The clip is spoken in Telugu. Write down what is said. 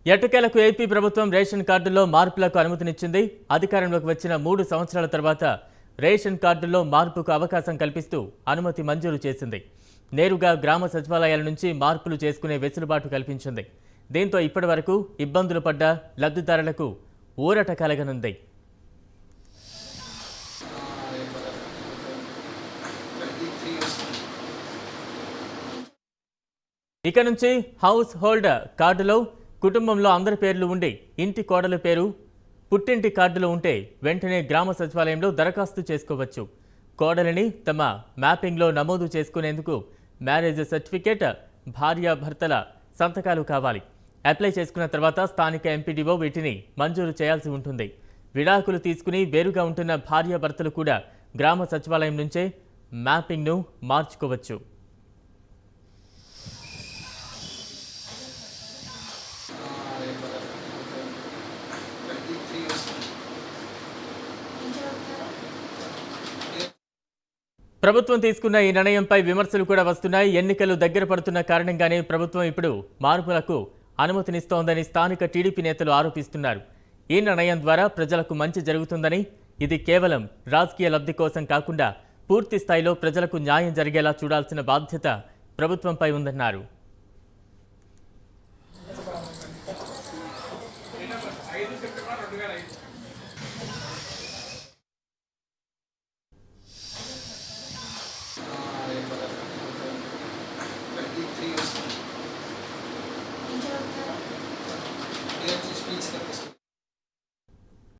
ఎట్టకేలకు ఏపీ ప్రభుత్వం రేషన్ కార్డుల్లో మార్పులకు అనుమతినిచ్చింది. అధికారంలోకి వచ్చిన 3 సంవత్సరాల తర్వాత రేషన్ కార్డుల్లో మార్పుకు అవకాశం కల్పిస్తూ అనుమతి మంజూరు చేసింది. నేరుగా గ్రామ సచివాలయాల నుంచి మార్పులు చేసుకునే వెసులుబాటు కల్పించింది. దీంతో ఇప్పటివరకు ఇబ్బందులు పడ్డ లబ్ధిదారులకు ఊరట కలగనుంది. ఇక నుంచి హౌస్ హోల్డ్ కార్డులో కుటుంబంలో అందరి పేర్లు ఉండి ఇంటి కోడల పేరు పుట్టింటి కార్డులో ఉంటే వెంటనే గ్రామ సచివాలయంలో దరఖాస్తు చేసుకోవచ్చు. కోడలిని తమ మ్యాపింగ్లో నమోదు చేసుకునేందుకు మ్యారేజ్ సర్టిఫికేట్, భార్యాభర్తల సంతకాలు కావాలి. అప్లై చేసుకున్న తర్వాత స్థానిక ఎంపీడీఓ వీటిని మంజూరు చేయాల్సి ఉంటుంది. విడాకులు తీసుకుని వేరుగా ఉంటున్న భార్యాభర్తలు కూడా గ్రామ సచివాలయం నుంచే మ్యాపింగ్ను మార్చుకోవచ్చు. ప్రభుత్వం తీసుకున్న ఈ నిర్ణయంపై విమర్శలు కూడా వస్తున్నాయి. ఎన్నికలు దగ్గర పడుతున్న కారణంగానే ప్రభుత్వం ఇప్పుడు మార్పులకు అనుమతినిస్తోందని స్థానిక టీడీపీ నేతలు ఆరోపిస్తున్నారు. ఈ నిర్ణయం ద్వారా ప్రజలకు మంచి జరుగుతుందని, ఇది కేవలం రాజకీయ లబ్ధి కోసం కాకుండా పూర్తి స్థాయిలో ప్రజలకు న్యాయం జరిగేలా చూడాల్సిన బాధ్యత ప్రభుత్వంపై ఉందన్నారు.